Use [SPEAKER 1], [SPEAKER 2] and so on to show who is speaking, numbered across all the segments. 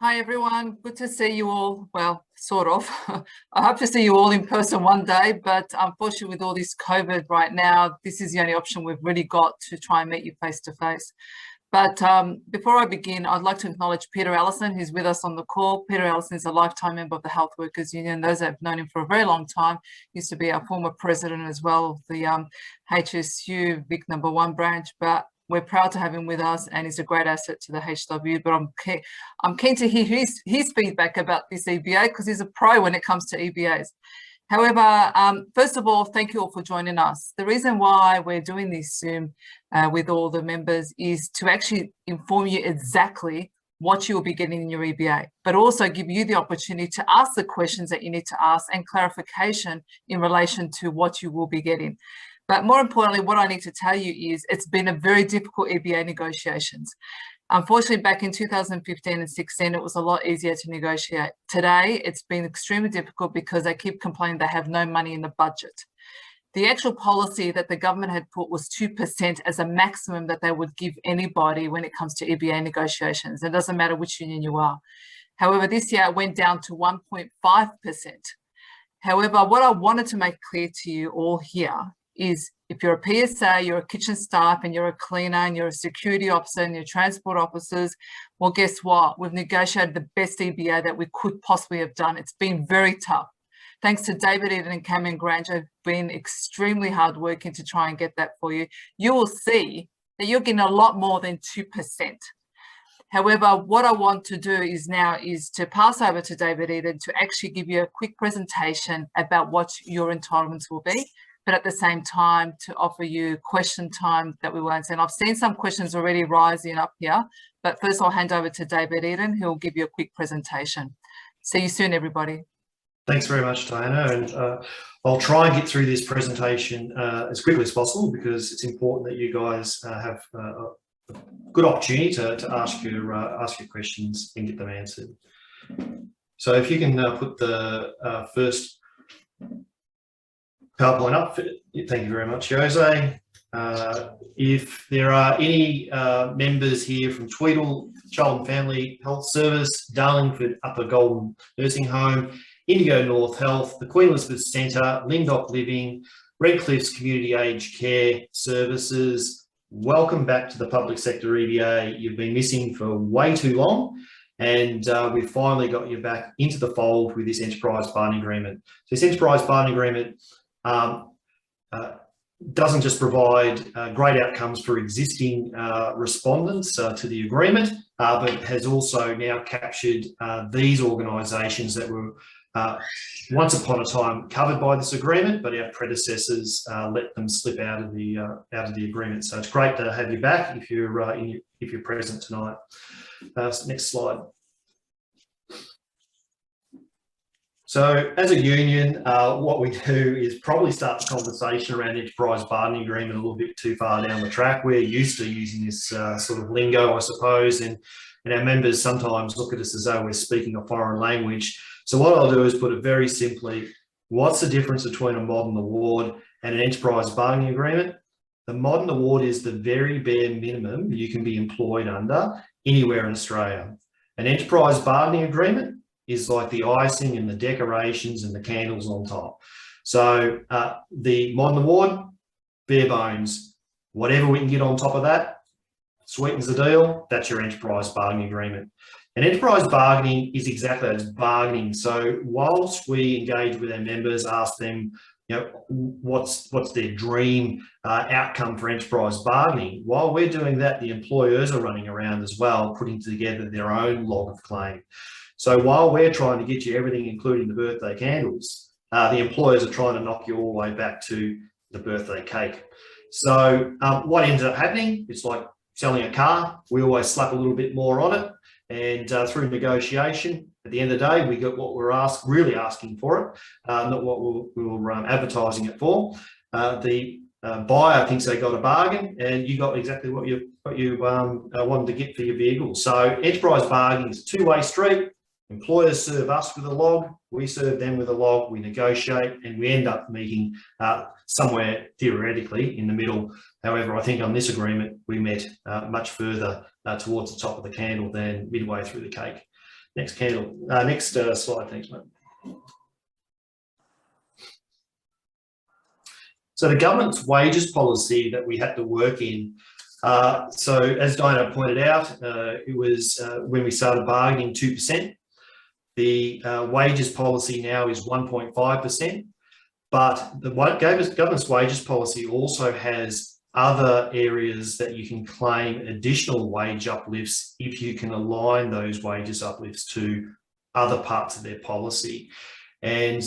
[SPEAKER 1] Hi everyone, good to see you all. Well, sort of. I hope to see you all in person one day, but unfortunately with all this COVID right now, this is the only option we've really got to try and meet you face to face. But before I begin, I'd like to acknowledge Peter Allison, who's with us on the call. Peter Allison is a lifetime member of the Health Workers Union. Those that have known him for a very long time, used to be our former president as well of the HSU Vic number 1 branch, but we're proud to have him with us and he's a great asset to the HW, but I'm keen to hear his feedback about this EBA because he's a pro when it comes to EBAs. However, first of all, thank you all for joining us. The reason why we're doing this Zoom with all the members is to actually inform you exactly what you'll be getting in your EBA, but also give you the opportunity to ask the questions that you need to ask and clarification in relation to what you will be getting. But more importantly, what I need to tell you is it's been a very difficult EBA negotiations. Unfortunately, back in 2015 and 16, it was a lot easier to negotiate. Today, it's been extremely difficult because they keep complaining they have no money in the budget. The actual policy that the government had put was 2% as a maximum that they would give anybody when it comes to EBA negotiations. It doesn't matter which union you are. However, this year it went down to 1.5%. However, what I wanted to make clear to you all here is if you're a PSA, you're a kitchen staff and you're a cleaner and you're a security officer and you're transport officers, well, guess what? We've negotiated the best EBA that we could possibly have done. It's been very tough. Thanks to David Eden and Cameron Granger, who've been extremely hard working to try and get that for you. You will see that you're getting a lot more than 2%. However, what I want to do is to pass over to David Eden to actually give you a quick presentation about what your entitlements will be, but at the same time to offer you question time that we will answer. And I've seen some questions already rising up here, but first I'll hand over to David Eden, who will give you a quick presentation. See you soon, everybody.
[SPEAKER 2] Thanks very much, Diana, and I'll try and get through this presentation as quickly as possible because it's important that you guys have a good opportunity to ask your questions and get them answered. So if you can put the first PowerPoint up. Thank you very much, Jose. If there are any members here from Tweedle, Child and Family Health Service, Darlingford Upper Golden Nursing Home, Indigo North Health, the Queen Elizabeth Centre, Lyndock Living, Redcliffe's Community Aged Care Services, welcome back to the Public Sector EBA. You've been missing for way too long. And we've finally got you back into the fold with this Enterprise Bargaining Agreement. So this Enterprise Bargaining Agreement doesn't just provide great outcomes for existing respondents to the agreement, but has also now captured these organisations that were once upon a time covered by this agreement, but our predecessors let them slip out of the agreement. So it's great to have you back if you're present tonight. Next slide. So as a union, what we do is probably start the conversation around Enterprise Bargaining Agreement a little bit too far down the track. We're used to using this sort of lingo, I suppose, and our members sometimes look at us as though we're speaking a foreign language. So what I'll do is put it very simply, what's the difference between a modern award and an Enterprise Bargaining Agreement? The modern award is the very bare minimum you can be employed under anywhere in Australia. An Enterprise Bargaining Agreement is like the icing and the decorations and the candles on top. So the modern award, bare bones, whatever we can get on top of that, sweetens the deal, that's your Enterprise Bargaining Agreement. And enterprise bargaining is exactly that, it's bargaining. So whilst we engage with our members, ask them, you know, what's their dream outcome for enterprise bargaining, while we're doing that, the employers are running around as well, putting together their own log of claim. So while we're trying to get you everything, including the birthday candles, the employers are trying to knock you all the way back to the birthday cake. So what ends up happening, it's like selling a car. We always slap a little bit more on it. And through negotiation, at the end of the day, we got what we're really asking for it, not what we were advertising it for. The buyer thinks they got a bargain, and you got exactly what you wanted to get for your vehicle. So enterprise bargaining is a two-way street. Employers serve us with a log, we serve them with a log, we negotiate, and we end up meeting somewhere theoretically in the middle. However, I think on this agreement, we met much further towards the top of the candle than midway through the cake. Next slide, thanks, mate. So the government's wages policy that we had to work in. So as Diana pointed out, it was when we started bargaining 2%. The wages policy now is 1.5%, but the government's wages policy also has other areas that you can claim additional wage uplifts if you can align those wages uplifts to other parts of their policy. And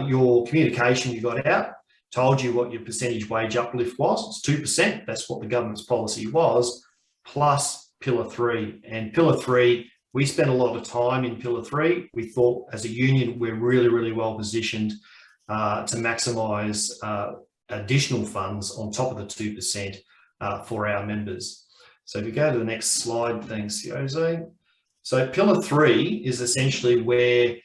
[SPEAKER 2] your communication you got out told you what your percentage wage uplift was. It's 2%. That's what the government's policy was, plus Pillar 3. And Pillar 3, we spent a lot of time in Pillar 3. We thought as a union, we're really, really well positioned to maximise additional funds on top of the 2% for our members. So if you go to the next slide, thanks, Jose. So Pillar 3 is essentially where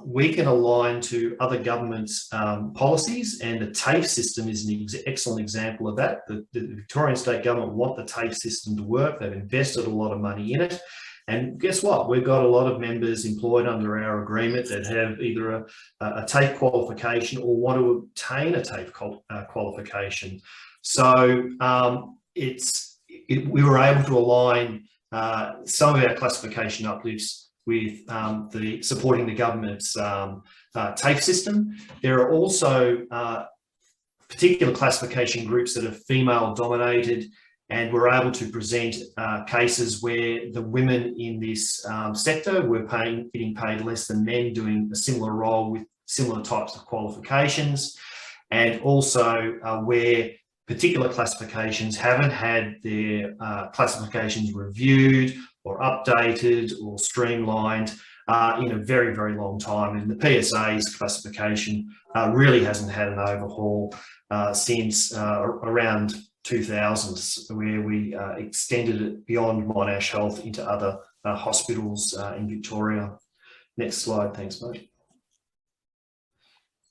[SPEAKER 2] we can align to other governments' policies, and the TAFE system is an excellent example of that. The Victorian State Government want the TAFE system to work. They've invested a lot of money in it. And guess what? We've got a lot of members employed under our agreement that have either a TAFE qualification or want to obtain a TAFE qualification. So we were able to align some of our classification uplifts with supporting the government's TAFE system. There are also particular classification groups that are female dominated, and we're able to present cases where the women in this sector were getting paid less than men doing a similar role with similar types of qualifications, and also where particular classifications haven't had their classifications reviewed or updated or streamlined in a very, very long time. And the PSA's classification really hasn't had an overhaul since around 2000s, where we extended it beyond Monash Health into other hospitals in Victoria. Next slide, thanks, mate.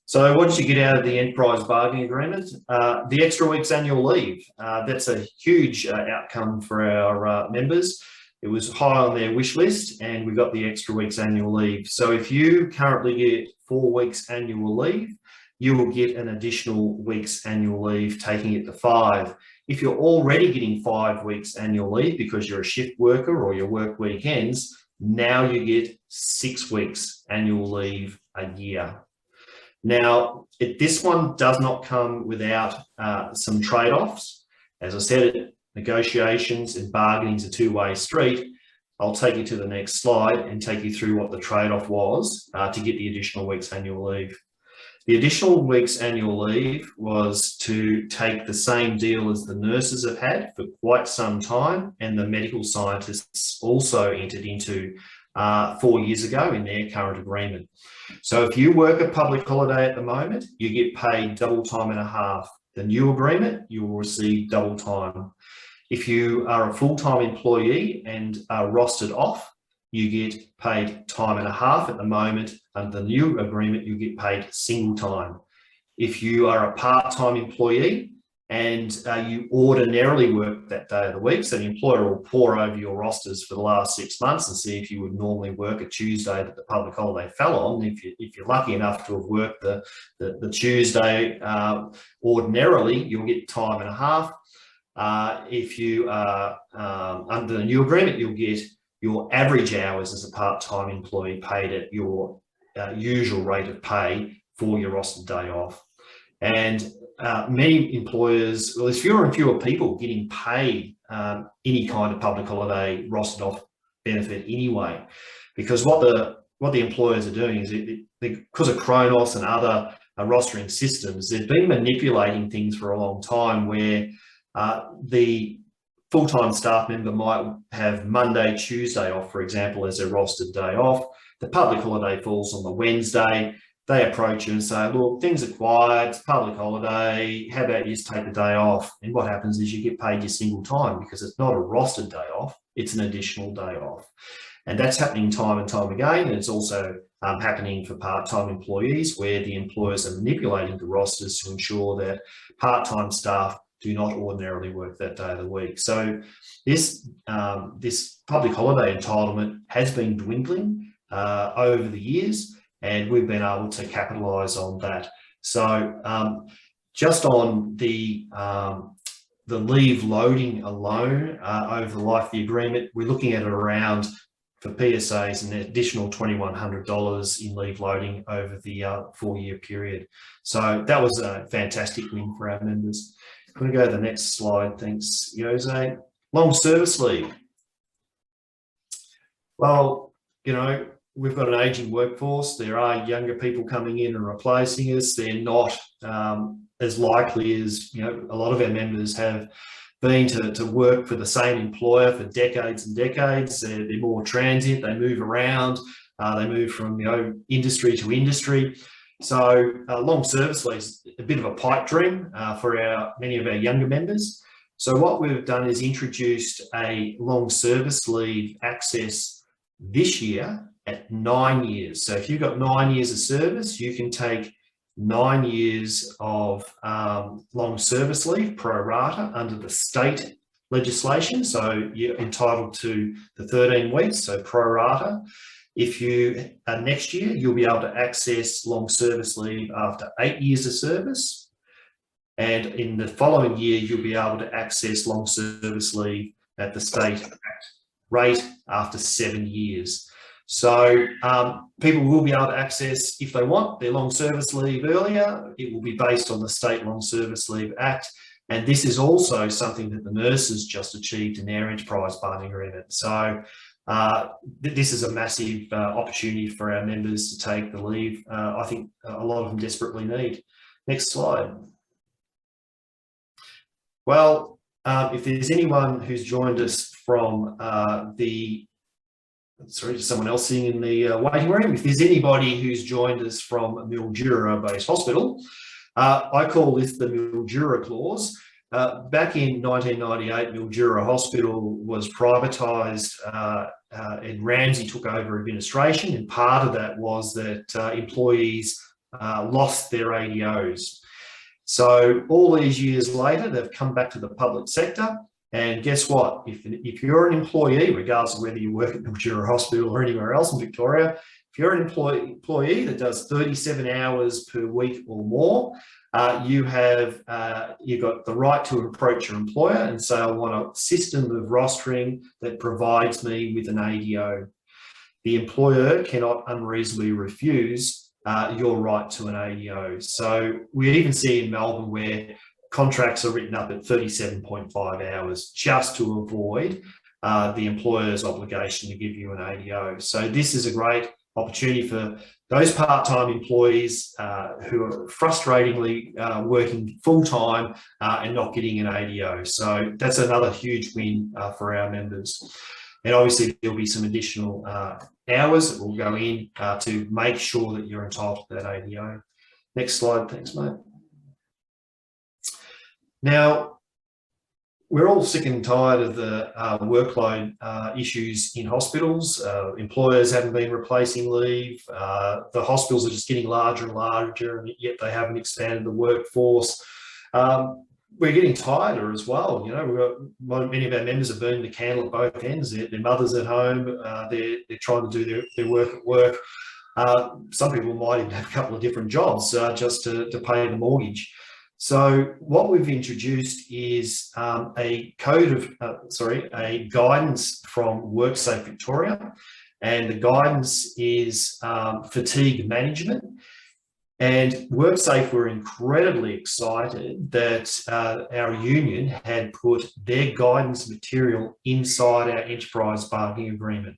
[SPEAKER 2] So what did you get out of the enterprise bargaining agreement? The extra week's annual leave. That's a huge outcome for our members. It was high on their wish list, and we got the extra week's annual leave. So if you currently get 4 weeks annual leave, you will get an additional week's annual leave, taking it to 5. If you're already getting 5 weeks annual leave because you're a shift worker or you work weekends, now you get 6 weeks annual leave a year. Now, this one does not come without some trade-offs. As I said, negotiations and bargaining is a two-way street. I'll take you to the next slide and take you through what the trade-off was to get the additional week's annual leave. The additional week's annual leave was to take the same deal as the nurses have had for quite some time, and the medical scientists also entered into 4 years ago in their current agreement. So if you work a public holiday at the moment, you get paid double time and a half. The new agreement, you will receive double time. If you are a full-time employee and are rostered off, you get paid time and a half at the moment. Under the new agreement, you get paid single time. If you are a part-time employee and you ordinarily work that day of the week, so the employer will pore over your rosters for the last 6 months and see if you would normally work a Tuesday that the public holiday fell on. If you're lucky enough to have worked the Tuesday ordinarily, you'll get time and a half. If you are under the new agreement, you'll get your average hours as a part-time employee paid at your usual rate of pay for your rostered day off. And many employers, well, there's fewer and fewer people getting paid any kind of public holiday rostered off benefit anyway, because what the employers are doing is because of Kronos and other rostering systems, they've been manipulating things for a long time, where the full-time staff member might have Monday, Tuesday off, for example, as their rostered day off. The public holiday falls on the Wednesday. They approach you and say, look, things are quiet, it's public holiday, how about you just take the day off? And what happens is you get paid your single time, because it's not a rostered day off, it's an additional day off. And that's happening time and time again. And it's also happening for part-time employees, where the employers are manipulating the rosters to ensure that part-time staff do not ordinarily work that day of the week. So this public holiday entitlement has been dwindling over the years, and we've been able to capitalise on that. So just on the leave loading alone over the life of the agreement, we're looking at around, for PSAs, an additional $2,100 in leave loading over the 4-year period. So that was a fantastic win for our members. I'm going to go to the next slide. Thanks, Jose. Long service leave. Well, you know, we've got an ageing workforce. There are younger people coming in and replacing us. They're not as likely as, you know, a lot of our members have been to work for the same employer for decades and decades. They're more transient, they move around, they move from, you know, industry to industry. So long service leave is a bit of a pipe dream for many of our younger members. So what we've done is introduced a long service leave access this year at 9 years. So if you've got 9 years of service, you can take 9 years of long service leave pro rata under the state legislation. So you're entitled to the 13 weeks, so pro rata. If you next year, you'll be able to access long service leave after 8 years of service. And in the following year, you'll be able to access long service leave at the state rate after 7 years. So people will be able to access, if they want, their long service leave earlier. It will be based on the State Long Service Leave Act. And this is also something that the nurses just achieved in their enterprise bargaining agreement. So this is a massive opportunity for our members to take the leave. I think a lot of them desperately need. Next slide. Well, if there's anyone who's joined us from sorry, just someone else sitting in the waiting room. If there's anybody who's joined us from a Mildura-based hospital, I call this the Mildura clause. Back in 1998, Mildura Hospital was privatised and Ramsay took over administration, and part of that was that employees lost their ADOs. So all these years later, they've come back to the public sector. And guess what? If you're an employee, regardless of whether you work at Mildura Hospital or anywhere else in Victoria, if you're an employee that does 37 hours per week or more, you've got the right to approach your employer and say, I want a system of rostering that provides me with an ADO. The employer cannot unreasonably refuse your right to an ADO. So we even see in Melbourne where contracts are written up at 37.5 hours just to avoid the employer's obligation to give you an ADO. So this is a great opportunity for those part-time employees who are frustratingly working full-time and not getting an ADO. So that's another huge win for our members. And obviously there'll be some additional hours that will go in to make sure that you're entitled to that ADO. Next slide, thanks, mate. Now, we're all sick and tired of the workload issues in hospitals. Employers haven't been replacing leave. The hospitals are just getting larger and larger, and yet they haven't expanded the workforce. We're getting tighter as well. You know, we've got many of our members are burning the candle at both ends. Their mother's at home. They're trying to do their work at work. Some people might even have a couple of different jobs just to pay the mortgage. So what we've introduced is a guidance from WorkSafe Victoria, and the guidance is fatigue management. And WorkSafe were incredibly excited that our union had put their guidance material inside our enterprise bargaining agreement.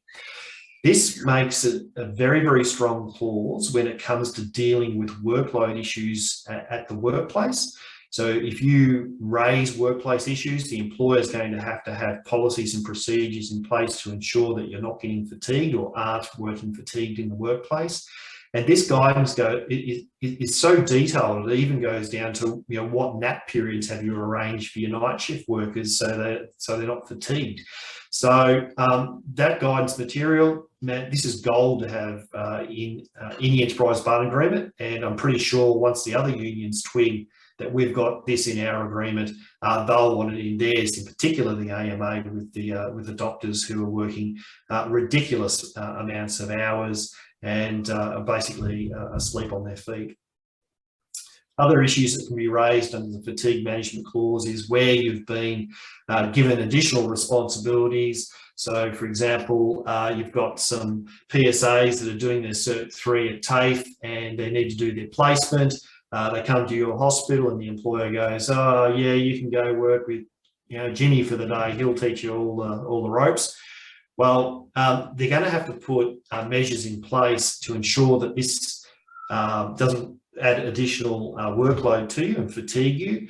[SPEAKER 2] This makes it a very, very strong clause when it comes to dealing with workload issues at the workplace. So if you raise workplace issues, the employer is going to have policies and procedures in place to ensure that you're not getting fatigued or aren't working fatigued in the workplace. And this guidance is so detailed, it even goes down to, you know, what nap periods have you arranged for your night shift workers so they're not fatigued. So that guidance material, man, this is gold to have in the enterprise bargaining agreement, and I'm pretty sure once the other unions twig that we've got this in our agreement, they'll want it in theirs, in particular the AMA with the doctors who are working ridiculous amounts of hours and basically asleep on their feet. Other issues that can be raised under the fatigue management clause is where you've been given additional responsibilities. So, for example, you've got some PSAs that are doing their Cert 3 at TAFE and they need to do their placement. They come to your hospital and the employer goes, "Oh, yeah, you can go work with, Jimmy for the day. He'll teach you all the ropes." Well, they're going to have to put measures in place to ensure that this doesn't add additional workload to you and fatigue you.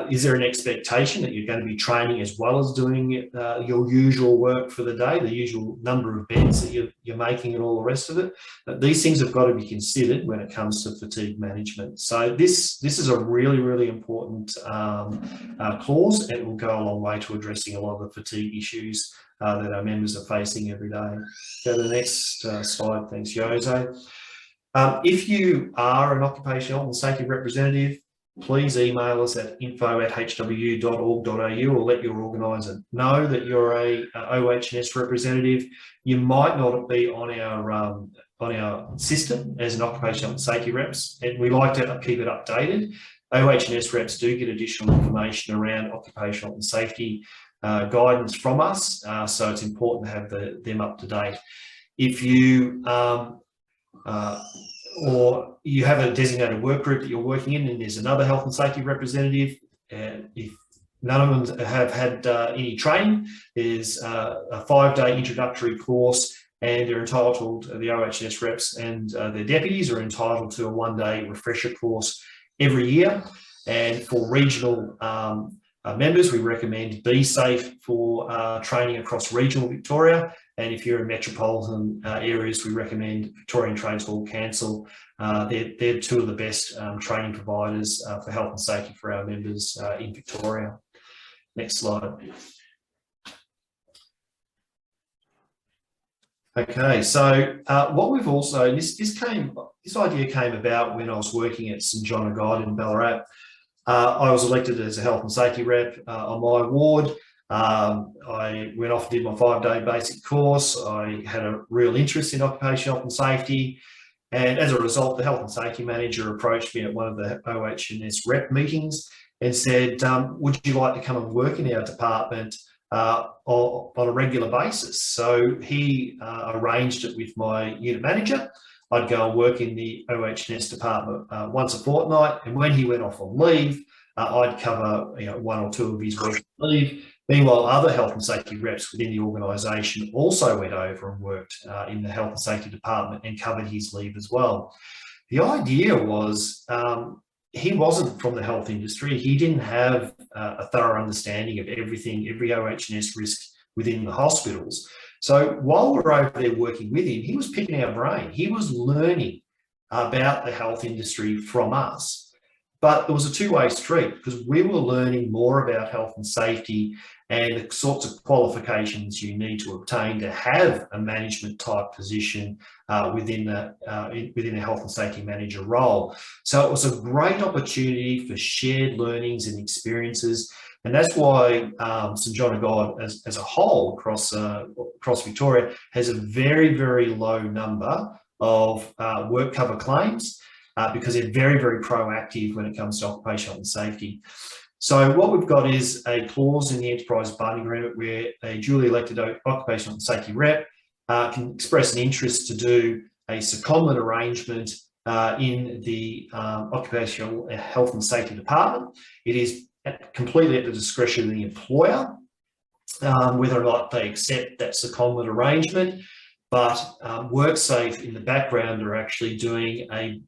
[SPEAKER 2] Is there an expectation that you're going to be training as well as doing your usual work for the day, the usual number of beds that you're making and all the rest of it? These things have got to be considered when it comes to fatigue management. So this is a really, really important clause, and it will go a long way to addressing a lot of the fatigue issues that our members are facing every day. Go to the next slide. Thanks, Jose. If you are an occupational health and safety representative, please email us at info@hw.org.au or let your organiser know that you're a OH&S representative. You might not be on our system as an occupational health and safety reps, and we like to keep it updated. OH&S reps do get additional information around occupational health and safety guidance from us, so it's important to have them up to date. If you or you have a designated work group that you're working in and there's another health and safety representative, and if none of them have had any training, there's a 5-day introductory course, and they're entitled, the OH&S reps and their deputies are entitled to a 1-day refresher course every year. And for regional members, we recommend Be Safe for training across regional Victoria. And if you're in metropolitan areas, we recommend Victorian Trades Hall Council. They're two of the best training providers for health and safety for our members in Victoria. Next slide. Okay, so what we've also, this idea came about when I was working at St John of God in Ballarat. I was elected as a health and safety rep on my ward. I went off and did my 5-day basic course. I had a real interest in occupational health and safety. And as a result, the health and safety manager approached me at one of the OH&S rep meetings and said, would you like to come and work in our department on a regular basis? So he arranged it with my unit manager. I'd go and work in the OH&S department once a fortnight, and when he went off on leave, I'd cover 1 or 2 of his weeks of leave. Meanwhile, other health and safety reps within the organisation also went over and worked in the health and safety department and covered his leave as well. The idea was he wasn't from the health industry. He didn't have a thorough understanding of everything, every OH&S risk within the hospitals. So while we're over there working with him, he was picking our brain. He was learning about the health industry from us. But there was a two-way street because we were learning more about health and safety and the sorts of qualifications you need to obtain to have a management type position within a health and safety manager role. So it was a great opportunity for shared learnings and experiences. And that's why St John of God as a whole across Victoria has a very, very low number of work cover claims because they're very, very proactive when it comes to occupational health and safety. So what we've got is a clause in the enterprise bargaining agreement where a duly elected occupational and safety rep can express an interest to do a secondment arrangement in the occupational health and safety department. It is completely at the discretion of the employer whether or not they accept that secondment arrangement. But WorkSafe in the background are actually doing a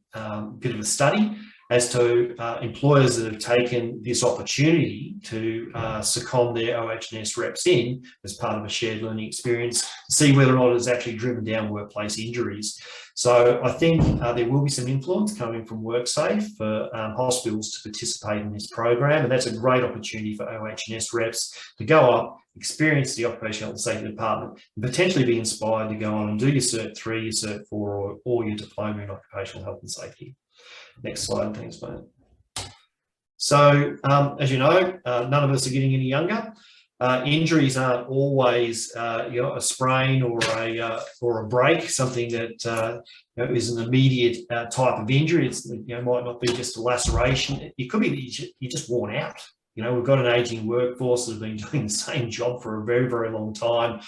[SPEAKER 2] bit of a study as to employers that have taken this opportunity to second their OH&S reps in as part of a shared learning experience, to see whether or not it's actually driven down workplace injuries. So I think there will be some influence coming from WorkSafe for hospitals to participate in this program, and that's a great opportunity for OH&S reps to go up, experience the occupational health and safety department, and potentially be inspired to go on and do your Cert 3, your Cert 4, or your diploma in occupational health and safety. Next slide, thanks, mate. So, as you know, none of us are getting any younger. Injuries aren't always, a sprain or a break, something that is an immediate type of injury. It's might not be just a laceration. It could be that you're just worn out. We've got an aging workforce that have been doing the same job for a very, very long time.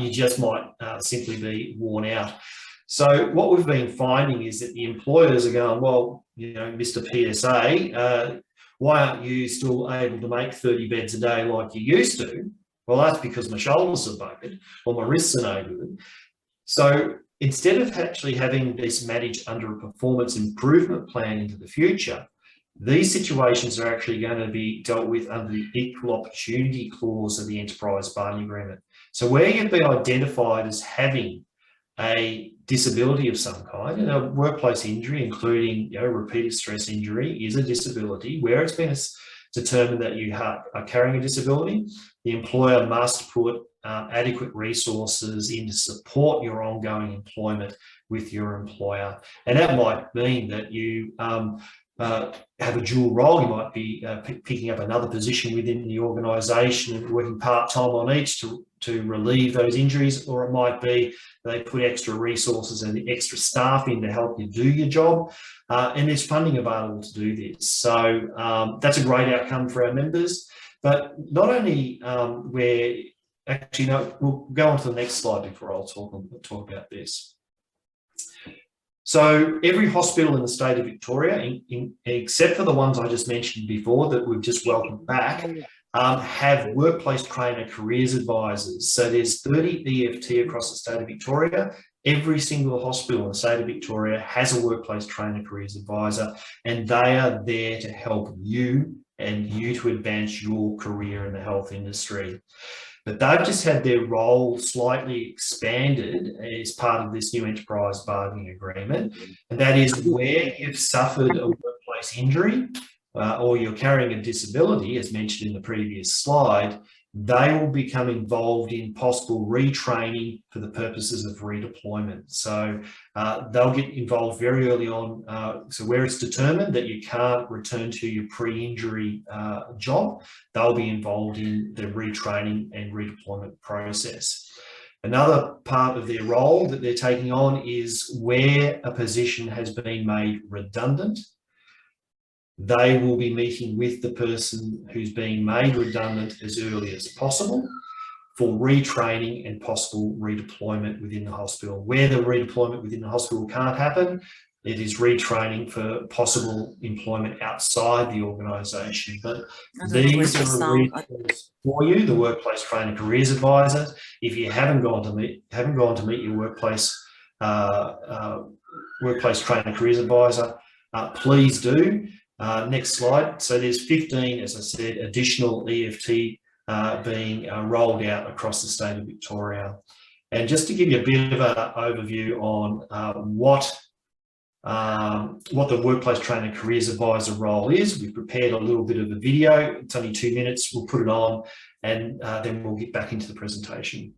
[SPEAKER 2] You just might simply be worn out. So what we've been finding is that the employers are going, well, Mr. PSA, why aren't you still able to make 30 beds a day like you used to? Well, that's because my shoulders are buggered or my wrists are no good. So instead of actually having this managed under a performance improvement plan into the future, these situations are actually going to be dealt with under the equal opportunity clause of the enterprise bargaining agreement. So where you've been identified as having a disability of some kind, and a workplace injury, including repeated stress injury, is a disability. Where it's been determined that you are carrying a disability, the employer must put adequate resources in to support your ongoing employment with your employer. And that might mean that you have a dual role. You might be picking up another position within the organisation and working part-time on each to relieve those injuries, or it might be they put extra resources and extra staff in to help you do your job, and there's funding available to do this. So that's a great outcome for our members. But not only we'll go on to the next slide before I'll talk about this. So every hospital in the state of Victoria, except for the ones I just mentioned before that we've just welcomed back, have workplace trainer careers advisors. So there's 30 EFT across the state of Victoria. Every single hospital in the state of Victoria has a workplace trainer careers advisor, and they are there to help you and you to advance your career in the health industry. But they've just had their role slightly expanded as part of this new enterprise bargaining agreement. And that is where you've suffered a workplace injury or you're carrying a disability, as mentioned in the previous slide, they will become involved in possible retraining for the purposes of redeployment. So they'll get involved very early on. So where it's determined that you can't return to your pre-injury job, they'll be involved in the retraining and redeployment process. Another part of their role that they're taking on is where a position has been made redundant. They will be meeting with the person who's being made redundant as early as possible for retraining and possible redeployment within the hospital. Where the redeployment within the hospital can't happen, it is retraining for possible employment outside the organisation. But these are resources for you, the workplace trainer careers advisor. If you haven't gone to meet your workplace trainer careers advisor, please do. Next slide. So there's 15, as I said, additional EFT being rolled out across the state of Victoria. And just to give you a bit of an overview on what the workplace trainer careers advisor role is, we've prepared a little bit of a video. It's only 2 minutes. We'll put it on and then we'll get back into the presentation.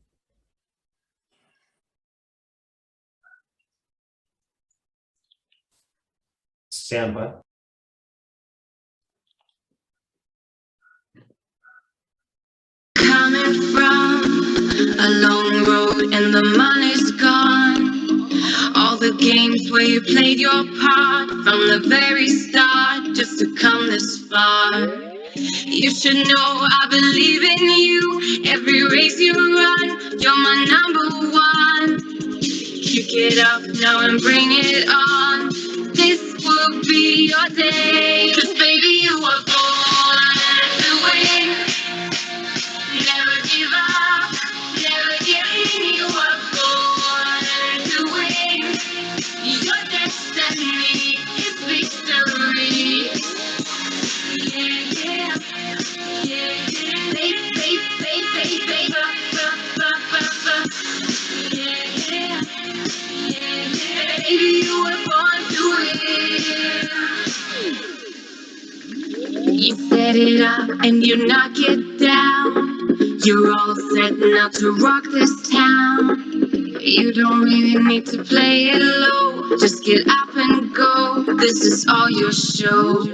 [SPEAKER 2] Soundbite.
[SPEAKER 3] Coming from a long road and the money's gone. All the games where you played your part from the very start just to come this far. You should know I believe in you. Every race you run, you're my number one. Kick it up now and bring it on. This will be your day. 'Cause baby, you were born to win. Never give up, never give in. You were born to win. Your destiny is victory. Yeah, yeah, yeah, yeah. Baby, you were born to win. You set it up and you knock it down. You're all set now to rock this town. You don't really need to play it low. Just get up and go. This is all your show.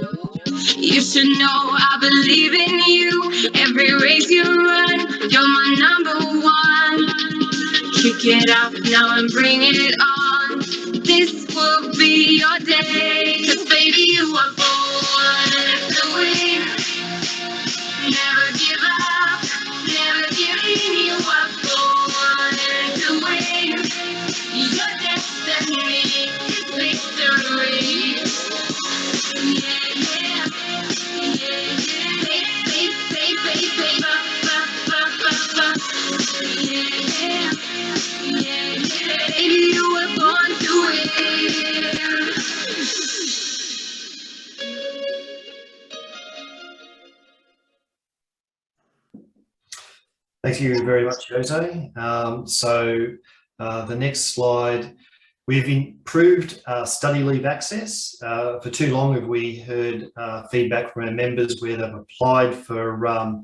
[SPEAKER 3] You should know I believe in you. Every race you run, you're my number one. Kick it up now and bring it on. This will be your day. 'Cause baby, you were born to win. Never give up, never give in. You were born to win. Your destiny is victory.
[SPEAKER 2] Thank you very much, Jose. The next slide, we've improved study leave access. For too long have we heard feedback from our members where they've applied for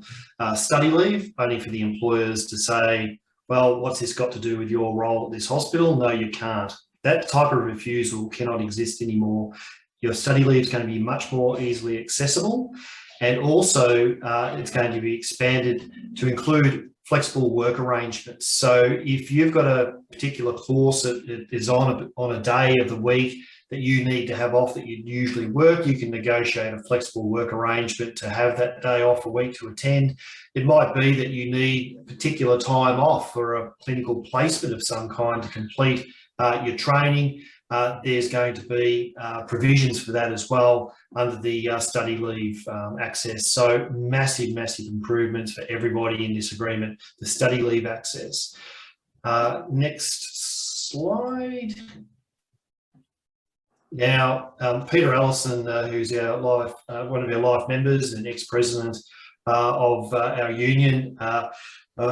[SPEAKER 2] study leave, only for the employers to say, well, what's this got to do with your role at this hospital? No, you can't. That type of refusal cannot exist anymore. Your study leave is going to be much more easily accessible. And also, it's going to be expanded to include flexible work arrangements. So if you've got a particular course that is on a day of the week that you need to have off that you usually work, you can negotiate a flexible work arrangement to have that day off a week to attend. It might be that you need particular time off for a clinical placement of some kind to complete your training. There's going to be provisions for that as well under the study leave access. So massive improvements for everybody in this agreement, the study leave access. Next slide. Now, Peter Allison, who's our one of our life members and ex-president of our union,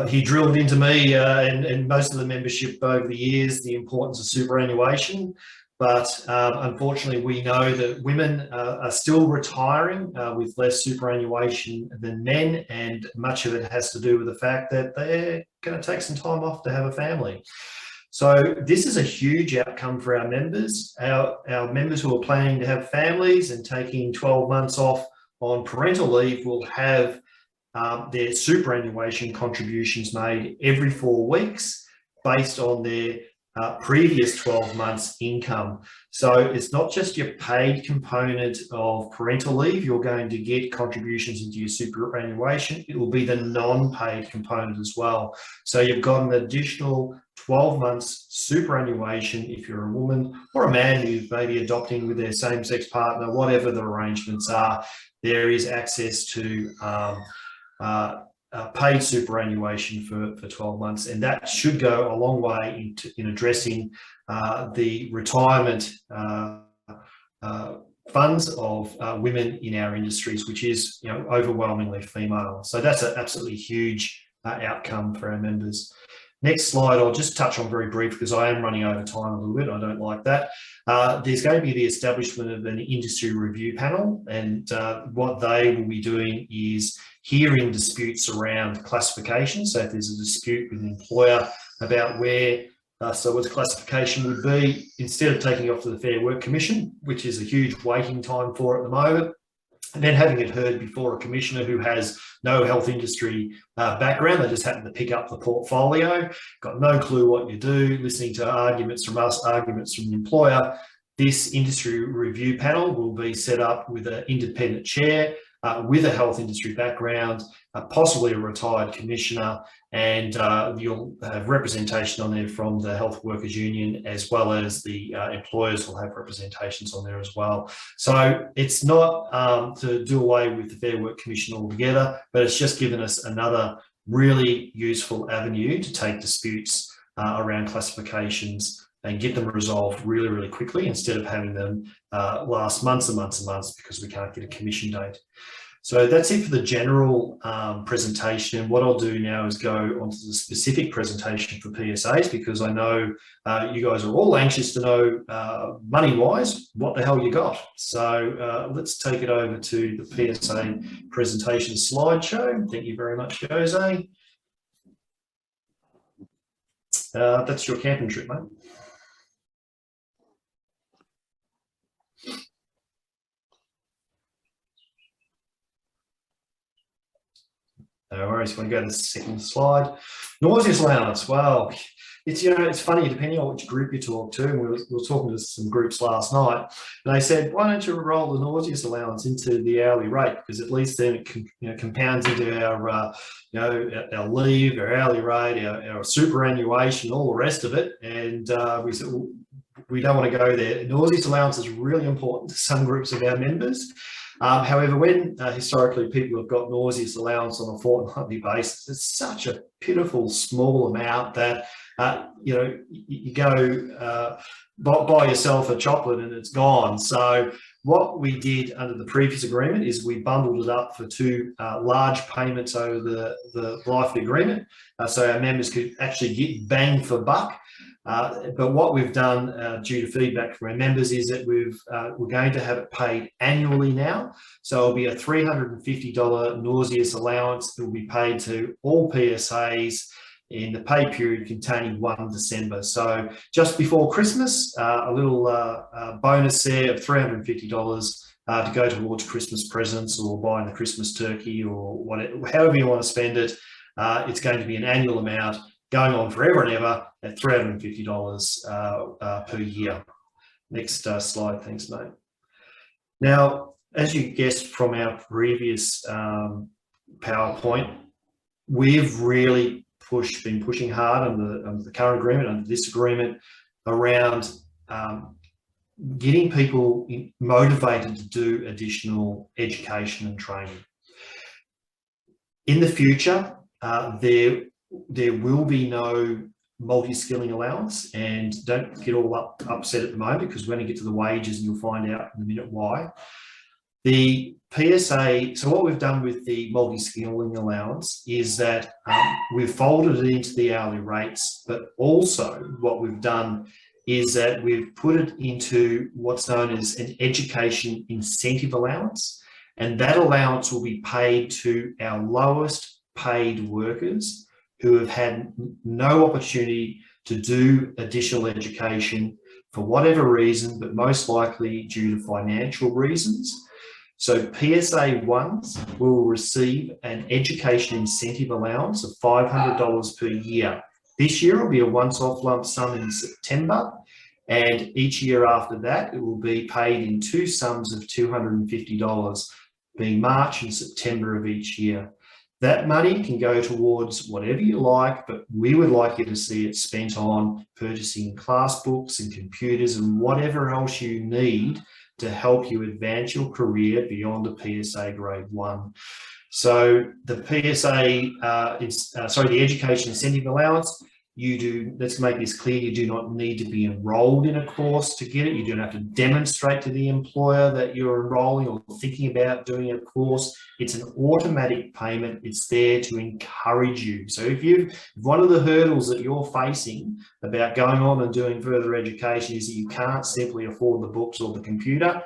[SPEAKER 2] he drilled into me and most of the membership over the years the importance of superannuation, but unfortunately we know that women are still retiring with less superannuation than men, and much of it has to do with the fact that they're going to take some time off to have a family. So this is a huge outcome for our members. Our members who are planning to have families and taking 12 months off on parental leave will have their superannuation contributions made every 4 weeks based on their previous 12 months income. So it's not just your paid component of parental leave, you're going to get contributions into your superannuation. It will be the non-paid component as well. So you've got an additional 12 months superannuation if you're a woman or a man who's maybe adopting with their same-sex partner, whatever the arrangements are. There is access to paid superannuation for 12 months, and that should go a long way in addressing the retirement funds of women in our industries, which is overwhelmingly female. So that's an absolutely huge outcome for our members. Next slide, I'll just touch on very brief because I am running over time a little bit. I don't like that. There's going to be the establishment of an industry review panel, and what they will be doing is hearing disputes around classification. So if there's a dispute with an employer about where what the classification would be, instead of taking it off to the Fair Work Commission, which is a huge waiting time for at the moment, and then having it heard before a commissioner who has no health industry background, they just happen to pick up the portfolio, got no clue what you do, listening to arguments from us, arguments from the employer. This industry review panel will be set up with an independent chair, with a health industry background, possibly a retired commissioner, and you'll have representation on there from the Health Workers Union, as well as the employers will have representations on there as well. So it's not to do away with the Fair Work Commission altogether, but it's just given us another really useful avenue to take disputes around classifications and get them resolved really, really quickly, instead of having them last months and months and months because we can't get a commission date. So that's it for the general presentation. What I'll do now is go onto the specific presentation for PSAs, because I know you guys are all anxious to know money-wise what the hell you got. So let's take it over to the PSA presentation slideshow. Thank you very much, Jose. That's your camping trip, mate. No worries. Want to go to the second slide? Nauseous allowance. Well, it's, you know, it's funny, depending on which group you talk to, and we were talking to some groups last night, and they said, why don't you roll the nauseous allowance into the hourly rate? Because at least then it compounds into our, our leave, our hourly rate, our superannuation, all the rest of it. And we said, well, we don't want to go there. Nauseous allowance is really important to some groups of our members. However, when historically people have got nauseous allowance on a fortnightly basis, it's such a pitiful small amount that you go buy yourself a chocolate and it's gone. So what we did under the previous agreement is we bundled it up for two large payments over the life of the agreement, so our members could actually get bang for buck. But what we've done due to feedback from our members is that we're going to have it paid annually now. So it'll be a $350 nauseous allowance that will be paid to all PSAs in the pay period containing 1 December. So just before Christmas, a little bonus there of $350 to go towards Christmas presents or buying the Christmas turkey or whatever, however you want to spend it. It's going to be an annual amount going on forever and ever at $350 per year. Next slide, thanks, mate. Now, as you guessed from our previous PowerPoint, we've really been pushing hard under the current agreement, under this agreement, around getting people motivated to do additional education and training. In the future, there will be no multi-skilling allowance, and don't get all upset at the moment because we're going to get to the wages and you'll find out in a minute why. The PSA, so what we've done with the multi-skilling allowance is that we've folded it into the hourly rates, but also what we've done is that we've put it into what's known as an education incentive allowance, and that allowance will be paid to our lowest paid workers who have had no opportunity to do additional education for whatever reason, but most likely due to financial reasons. So PSA 1s will receive an education incentive allowance of $500 per year. This year will be a once-off lump sum in September, and each year after that, it will be paid in two sums of $250, being March and September of each year. That money can go towards whatever you like, but we would like you to see it spent on purchasing class books and computers and whatever else you need to help you advance your career beyond a PSA grade 1. So the PSA, the education incentive allowance, let's make this clear, you do not need to be enrolled in a course to get it. You don't have to demonstrate to the employer that you're enrolling or thinking about doing a course. It's an automatic payment. It's there to encourage you. So if one of the hurdles that you're facing about going on and doing further education is that you can't simply afford the books or the computer,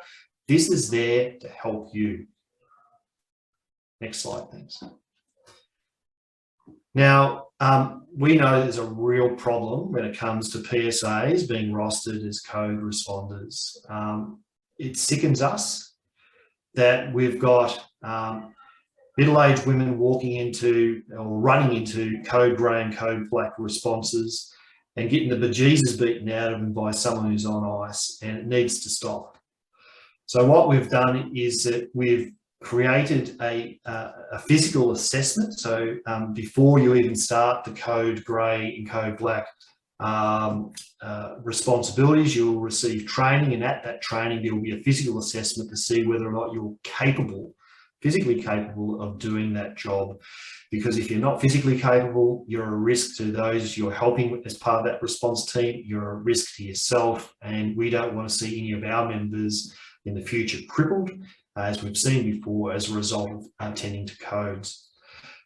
[SPEAKER 2] this is there to help you. Next slide, thanks. Now, we know there's a real problem when it comes to PSAs being rostered as code responders. It sickens us that we've got middle-aged women walking into or running into code grey and code black responses and getting the bejesus beaten out of them by someone who's on ice, and it needs to stop. So what we've done is that we've created a physical assessment. So before you even start the code grey and code black responsibilities, you'll receive training, and at that training there will be a physical assessment to see whether or not you're physically capable of doing that job. Because if you're not physically capable, you're a risk to those you're helping as part of that response team, you're a risk to yourself, and we don't want to see any of our members in the future crippled, as we've seen before, as a result of attending to codes.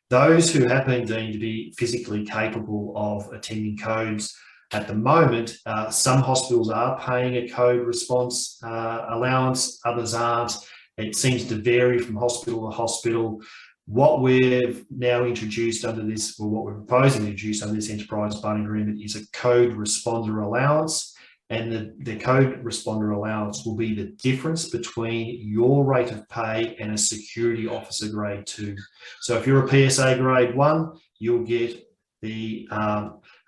[SPEAKER 2] Those who have been deemed to be physically capable of attending codes at the moment, some hospitals are paying a code response allowance, others aren't. It seems to vary from hospital to hospital. What we've now introduced under this, or what we're proposing to introduce under this enterprise bargaining agreement, is a code responder allowance. and the code responder allowance will be the difference between your rate of pay and a security officer grade 2. So if you're a PSA grade 1, you'll get a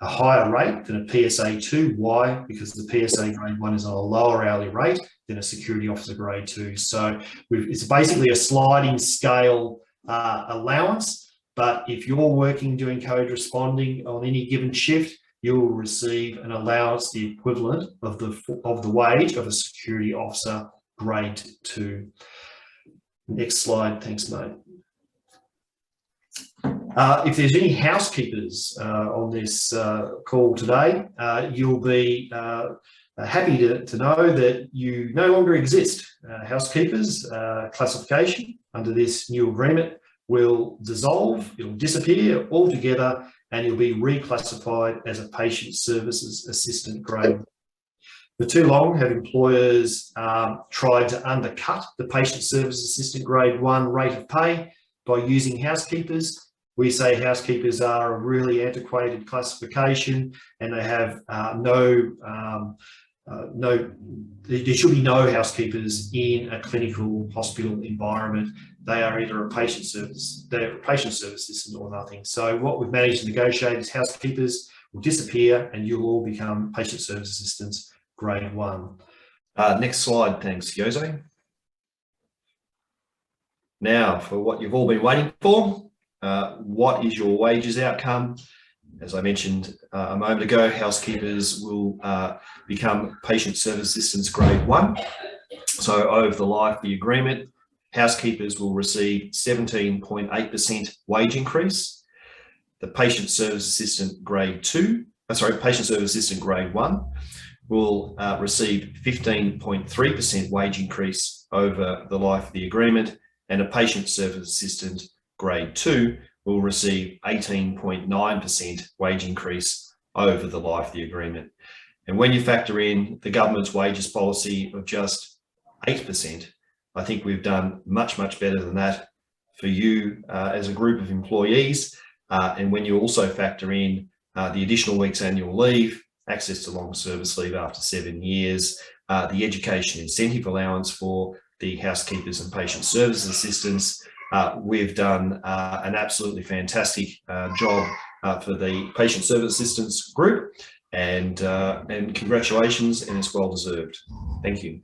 [SPEAKER 2] higher rate than a PSA 2. Why? Because the PSA grade 1 is on a lower hourly rate than a security officer grade 2. So it's basically a sliding scale allowance, but if you're working doing code responding on any given shift, you will receive an allowance the equivalent of the wage of a security officer grade 2. Next slide, thanks, mate. If there's any housekeepers on this call today, you'll be happy to know that you no longer exist. Housekeepers classification under this new agreement will dissolve, it'll disappear altogether, and you'll be reclassified as a patient services assistant grade. For too long, have employers tried to undercut the patient service assistant grade 1 rate of pay by using housekeepers. We say housekeepers are a really antiquated classification, and they have there should be no housekeepers in a clinical hospital environment. They are either a patient service assistant or nothing. So what we've managed to negotiate is housekeepers will disappear and you'll all become patient service assistants grade 1.
[SPEAKER 4] Next slide, thanks, Jose. Now, for what you've all been waiting for, what is your wages outcome? As I mentioned a moment ago, housekeepers will become patient service assistants grade 1. So over the life of the agreement, housekeepers will receive 17.8% wage increase. The patient service assistant grade 2, patient service assistant grade 1 will receive 15.3% wage increase over the life of the agreement, and a patient service assistant grade 2 will receive 18.9% wage increase over the life of the agreement. And when you factor in the government's wages policy of just 8%, I think we've done much, much better than that for you as a group of employees. And when you also factor in the additional week's annual leave, access to long service leave after 7 years, the education incentive allowance for the housekeepers and patient services assistants, we've done an absolutely fantastic job for the patient service assistants group, and congratulations, and it's well deserved. Thank you.